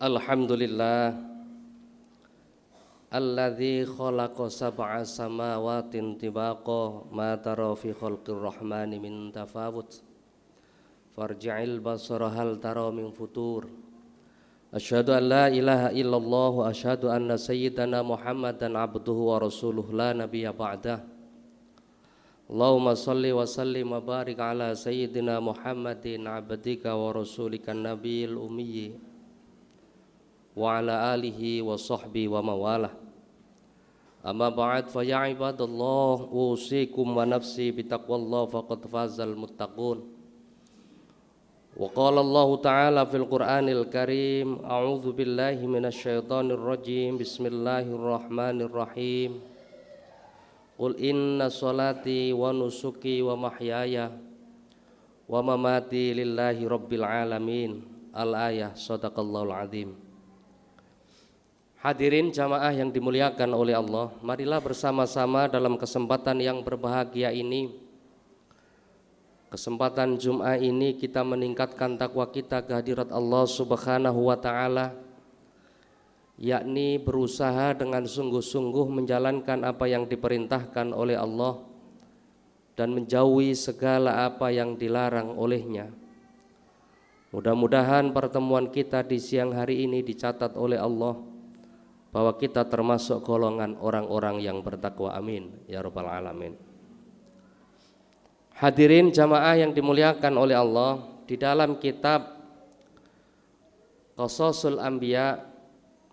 Alhamdulillah alladzi khalaqa sab'a samawatin tibaqa ma tara fi khalqir rahmani min tafawut farji'il basara hal tara min futur. Asyhadu an la ilaha illallah wa asyhadu anna sayyidana Muhammadan abduhu wa rasuluh la nabiyya ba'dah. Allahumma salli wa sallim wa barik ala sayyidina Muhammadin abdika wa rasulika nabiyil ummi wa ala alihi wa sahbihi wa mawalah. Amma ba'd fa ya ibadallah usikum wa nafsi bitaqwallah faqad fazal muttaqun. Wa qala Allah ta'ala fil Qur'anil Karim a'udzu billahi minasyaitonir rajim bismillahirrahmanirrahim. Qul inna salati wa nusuki wa mahyaya wa mamati lillahi rabbil alamin. Al-ayah sadaqallahul azim. Hadirin jamaah yang dimuliakan oleh Allah, marilah bersama-sama dalam kesempatan yang berbahagia ini, kesempatan Jum'ah ini, kita meningkatkan takwa kita kehadirat Allah Subhanahu wa ta'ala, yakni berusaha dengan sungguh-sungguh menjalankan apa yang diperintahkan oleh Allah dan menjauhi segala apa yang dilarang olehnya. Mudah-mudahan pertemuan kita di siang hari ini dicatat oleh Allah bahwa kita termasuk golongan orang-orang yang bertakwa, amin ya rabbal alamin. Hadirin jamaah yang dimuliakan oleh Allah, di dalam kitab Qasasul Anbiya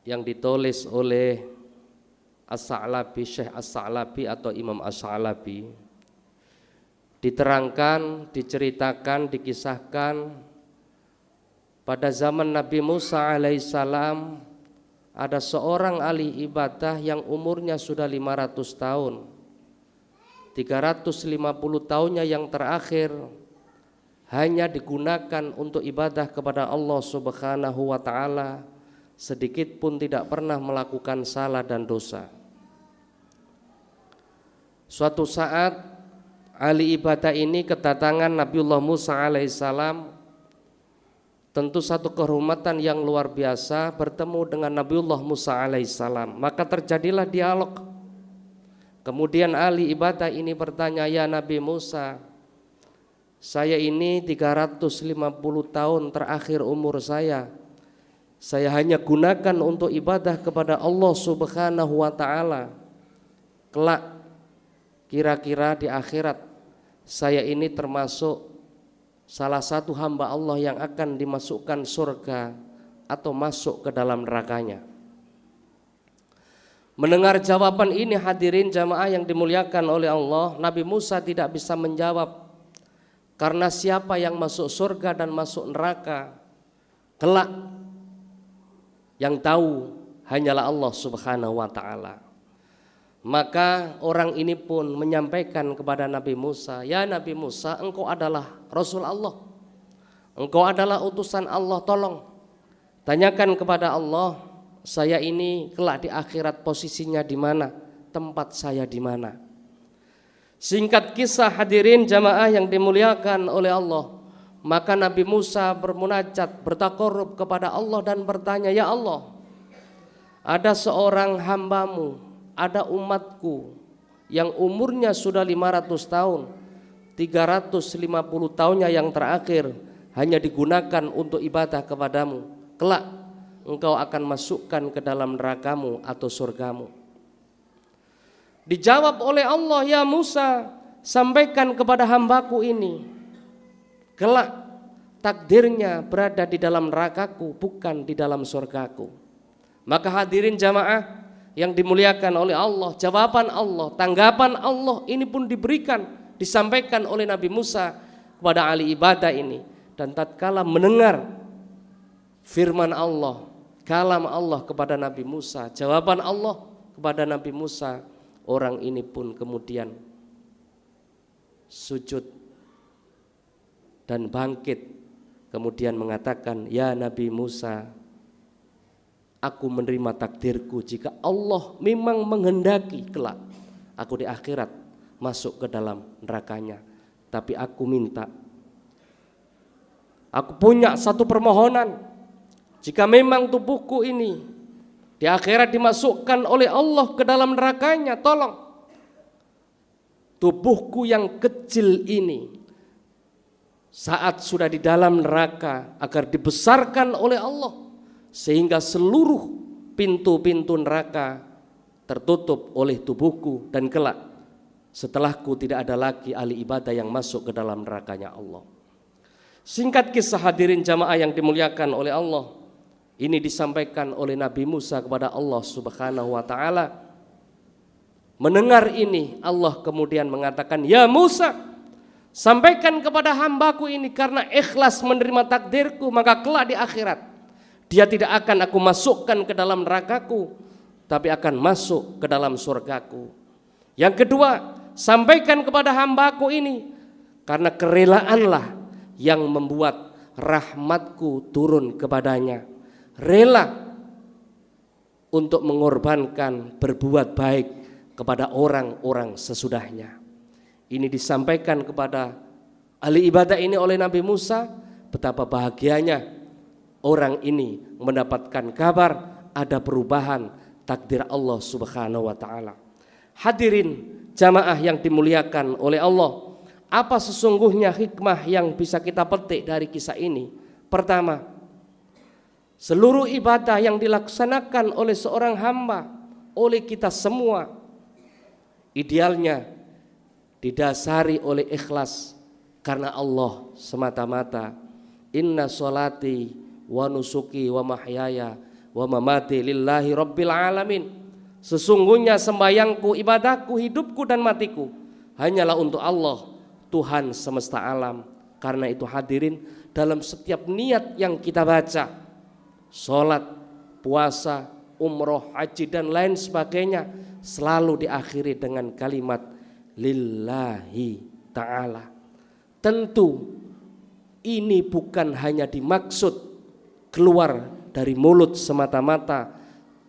yang ditulis oleh As-Sa'labi, Syekh As-Sa'labi atau Imam As-Sa'labi, diterangkan, diceritakan, dikisahkan pada zaman Nabi Musa alaihissalam ada seorang ahli ibadah yang umurnya sudah 500 tahun. 350 tahunnya yang terakhir hanya digunakan untuk ibadah kepada Allah Subhanahu wa ta'ala, sedikit pun tidak pernah melakukan salah dan dosa. Suatu saat ahli ibadah ini kedatangan Nabiullah Musa alaihissalam. Tentu satu kehormatan yang luar biasa bertemu dengan Nabiullah Musa alaihissalam. Maka terjadilah dialog. Kemudian ahli ibadah ini bertanya, ya Nabi Musa, saya ini 350 tahun terakhir umur saya hanya gunakan untuk ibadah kepada Allah Subhanahu wa ta'ala. Kelak kira-kira di akhirat saya ini termasuk salah satu hamba Allah yang akan dimasukkan surga atau masuk ke dalam nerakanya. Mendengar jawaban ini, hadirin jamaah yang dimuliakan oleh Allah, Nabi Musa tidak bisa menjawab, karena siapa yang masuk surga dan masuk neraka kelak yang tahu hanyalah Allah Subhanahu wa ta'ala. Maka orang ini pun menyampaikan kepada Nabi Musa, ya Nabi Musa, engkau adalah Rasul Allah, engkau adalah utusan Allah, tolong tanyakan kepada Allah, saya ini kelak di akhirat posisinya di mana, tempat saya di mana. Singkat kisah hadirin jamaah yang dimuliakan oleh Allah, maka Nabi Musa bermunajat, bertakarrub kepada Allah dan bertanya, ya Allah, ada seorang hambamu, ada umatku yang umurnya sudah 500 tahun, 350 tahunnya yang terakhir hanya digunakan untuk ibadah kepadamu. Kelak engkau akan masukkan ke dalam nerakamu atau surgamu. Dijawab oleh Allah, ya Musa, sampaikan kepada hambaku ini, kelak takdirnya berada di dalam nerakaku, bukan di dalam surgaku. Maka hadirin jamaah yang dimuliakan oleh Allah, jawaban Allah, tanggapan Allah ini pun diberikan, disampaikan oleh Nabi Musa kepada ahli ibadah ini. Dan tatkala mendengar firman Allah, kalam Allah kepada Nabi Musa, jawaban Allah kepada Nabi Musa, orang ini pun kemudian sujud dan bangkit, kemudian mengatakan, ya Nabi Musa, aku menerima takdirku jika Allah memang menghendaki kelak aku di akhirat masuk ke dalam nerakanya. Tapi aku minta, aku punya satu permohonan, Jika memang tubuhku ini di akhirat dimasukkan oleh Allah ke dalam nerakanya, tolong tubuhku yang kecil ini saat sudah di dalam neraka agar dibesarkan oleh Allah sehingga seluruh pintu-pintu neraka tertutup oleh tubuhku, dan kelak setelahku tidak ada lagi ahli ibadah yang masuk ke dalam nerakanya Allah. Singkat kisah hadirin jamaah yang dimuliakan oleh Allah, ini disampaikan oleh Nabi Musa kepada Allah Subhanahu wa taala. Mendengar ini, Allah kemudian mengatakan, "Ya Musa, sampaikan kepada hambaku ini karena ikhlas menerima takdirku, maka kelak di akhirat dia tidak akan aku masukkan ke dalam nerakaku, tapi akan masuk ke dalam surgaku." Yang kedua, sampaikan kepada hambaku ini karena kerelaanlah yang membuat rahmatku turun kepadanya, rela untuk mengorbankan berbuat baik kepada orang-orang sesudahnya. Ini disampaikan kepada ahli ibadah ini oleh Nabi Musa, betapa bahagianya orang ini mendapatkan kabar ada perubahan takdir Allah Subhanahu wa taala. Hadirin jamaah yang dimuliakan oleh Allah, apa sesungguhnya hikmah yang bisa kita petik dari kisah ini? Pertama, seluruh ibadah yang dilaksanakan oleh seorang hamba, oleh kita semua, idealnya didasari oleh ikhlas karena Allah semata-mata. Inna sholati wa nusuki wa mahyaya wa mamati lillahi rabbil alamin. Sesungguhnya sembayangku, ibadahku, hidupku dan matiku hanyalah untuk Allah, Tuhan semesta alam. Karena itu hadirin, dalam setiap niat yang kita baca, sholat, puasa, umroh, haji dan lain sebagainya, selalu diakhiri dengan kalimat lillahi ta'ala. Tentu ini bukan hanya dimaksud keluar dari mulut semata-mata,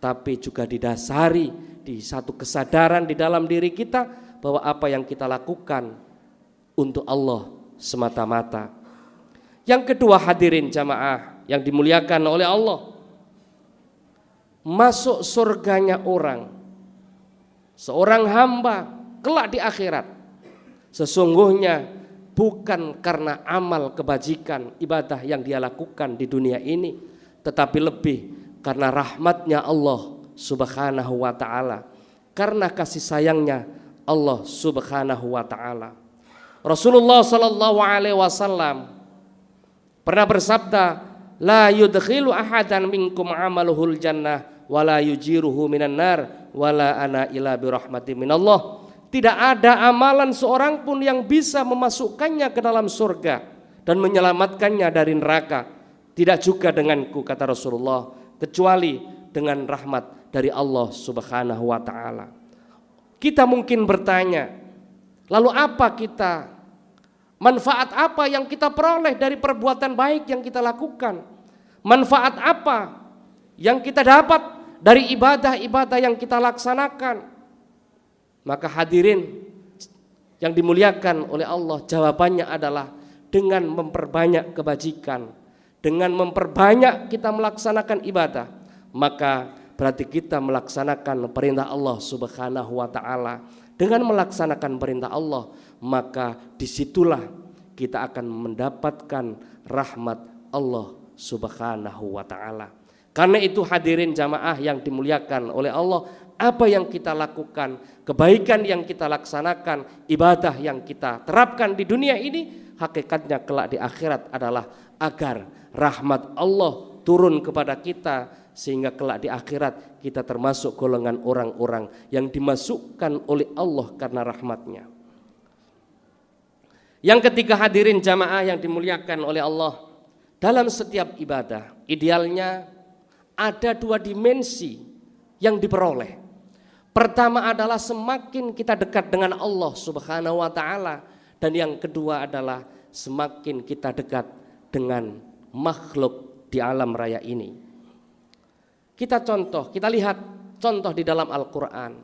tapi juga didasari di satu kesadaran di dalam diri kita bahwa apa yang kita lakukan untuk Allah semata-mata. Yang kedua hadirin jamaah yang dimuliakan oleh Allah, masuk surganya orang, seorang hamba kelak di akhirat, sesungguhnya bukan karena amal kebajikan ibadah yang dia lakukan di dunia ini, tetapi lebih karena rahmatnya Allah Subhanahu wa ta'ala, karena kasih sayangnya Allah Subhanahu wa ta'ala. Rasulullah sallallahu alaihi wasallam pernah bersabda, la yudkhilu ahadan minkum amaluhul jannah wala yujiruhu minan nar wala ana ila birahmati minallah. Tidak ada amalan seorang pun yang bisa memasukkannya ke dalam surga dan menyelamatkannya dari neraka, tidak juga denganku, kata Rasulullah, kecuali dengan rahmat dari Allah Subhanahu wa ta'ala. Kita mungkin bertanya, lalu apa kita, manfaat apa yang kita peroleh dari perbuatan baik yang kita lakukan? Manfaat apa yang kita dapat dari ibadah-ibadah yang kita laksanakan? Maka hadirin yang dimuliakan oleh Allah, jawabannya adalah dengan memperbanyak kebajikan, dengan memperbanyak kita melaksanakan ibadah, maka berarti kita melaksanakan perintah Allah Subhanahu wa ta'ala. Dengan melaksanakan perintah Allah, maka disitulah kita akan mendapatkan rahmat Allah Subhanahu wa ta'ala. Karena itu hadirin jamaah yang dimuliakan oleh Allah, apa yang kita lakukan, kebaikan yang kita laksanakan, ibadah yang kita terapkan di dunia ini, hakikatnya kelak di akhirat adalah agar rahmat Allah turun kepada kita, sehingga kelak di akhirat kita termasuk golongan orang-orang yang dimasukkan oleh Allah karena rahmatnya. Yang ketiga hadirin jamaah yang dimuliakan oleh Allah, dalam setiap ibadah idealnya ada dua dimensi yang diperoleh. Pertama adalah semakin kita dekat dengan Allah Subhanahu wa ta'ala, dan yang kedua adalah semakin kita dekat dengan makhluk di alam raya ini. Kita lihat contoh di dalam Al-Quran,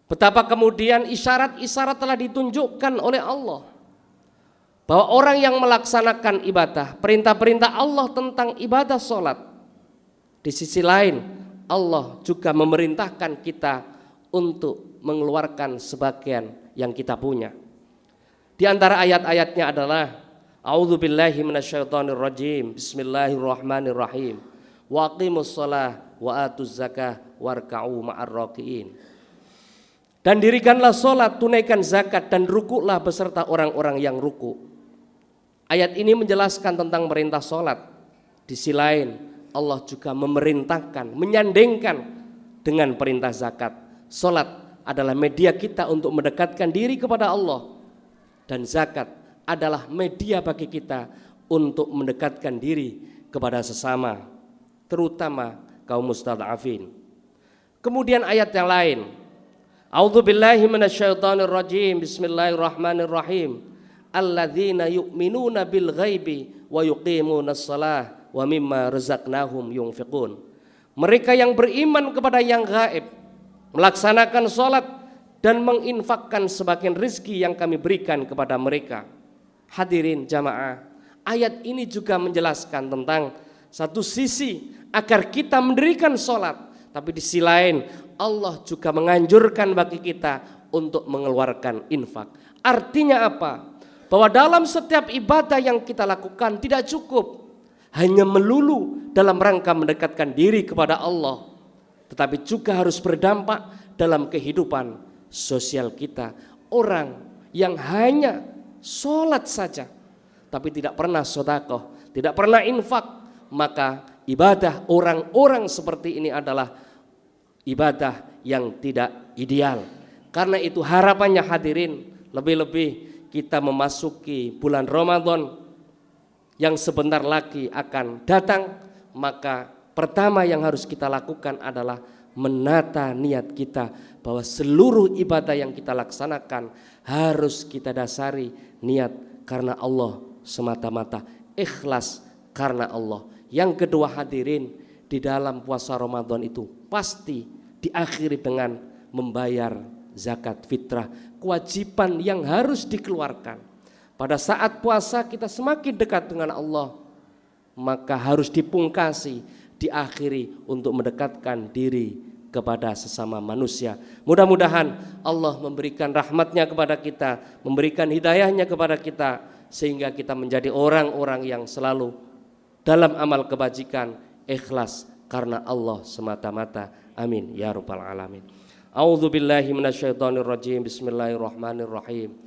betapa kemudian isyarat-isyarat telah ditunjukkan oleh Allah. bahwa orang yang melaksanakan ibadah, perintah-perintah Allah tentang ibadah sholat, di sisi lain Allah juga memerintahkan kita untuk mengeluarkan sebagian yang kita punya. Di antara ayat-ayatnya adalah A'udzubillahi minasyaitonirrajim. Bismillahirrahmanirrahim. Waqimus shalah wa atuz zakah warka'u ma'ar rakiin. Dan dirikanlah sholat, tunaikan zakat, dan rukuklah beserta orang-orang yang ruku. Ayat ini menjelaskan tentang perintah sholat. Di sisi lain Allah juga memerintahkan, menyandingkan dengan perintah zakat. Sholat adalah media kita untuk mendekatkan diri kepada Allah, dan zakat adalah media bagi kita untuk mendekatkan diri kepada sesama, terutama kaum mustad'afin. Kemudian ayat yang lain, A'udzubillahi minasyaitonirrajim. Bismillahirrahmanirrahim. Alladzina yu'minuna bil ghaibi wa yuqimunas shalah wa mimma razaqnahum yunfiqun. Mereka yang beriman kepada yang gaib, melaksanakan salat dan menginfakkan sebagian rizki yang kami berikan kepada mereka. Hadirin jamaah, ayat ini juga menjelaskan tentang satu sisi agar kita mendirikan salat, tapi di sisi lain Allah juga menganjurkan bagi kita untuk mengeluarkan infak. Artinya apa? Bahwa dalam setiap ibadah yang kita lakukan tidak cukup hanya melulu dalam rangka mendekatkan diri kepada Allah, tetapi juga harus berdampak dalam kehidupan sosial kita. Orang yang hanya sholat saja tapi tidak pernah sedekah, tidak pernah infak, maka ibadah orang-orang seperti ini adalah ibadah yang tidak ideal. Karena itu harapannya hadirin, lebih-lebih kita memasuki bulan Ramadan yang sebentar lagi akan datang, maka pertama yang harus kita lakukan adalah menata niat kita, bahwa seluruh ibadah yang kita laksanakan harus kita dasari niat karena Allah semata-mata, ikhlas karena Allah. Yang kedua hadirin, di dalam puasa Ramadan itu pasti diakhiri dengan membayar zakat fitrah, kewajiban yang harus dikeluarkan. Pada saat puasa kita semakin dekat dengan Allah, maka harus dipungkasi, diakhiri untuk mendekatkan diri kepada sesama manusia. Mudah-mudahan Allah memberikan rahmatnya kepada kita, memberikan hidayahnya kepada kita, sehingga kita menjadi orang-orang yang selalu dalam amal kebajikan ikhlas karena Allah semata-mata. Amin ya rabbal alamin. A'udzubillahi minasyaitonirrajim. Bismillahirrahmanirrahim.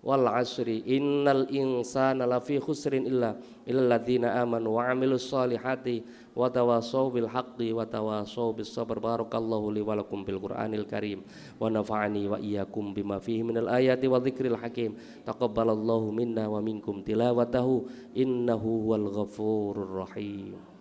Wal 'asri innal insana lafi khusrin illa illalladzina amanu wa 'amilus solihati wa tawassaw bil haqqi wa tawassaw bis sabr. Barakallahu li wa lakum bil Qur'anil karim wa nafa'ani wa iyyakum bima fihi minal ayati wa dzikril hakim. Taqabbalallahu minna wa minkum tilawatahu innahu huwal ghafurur rahim.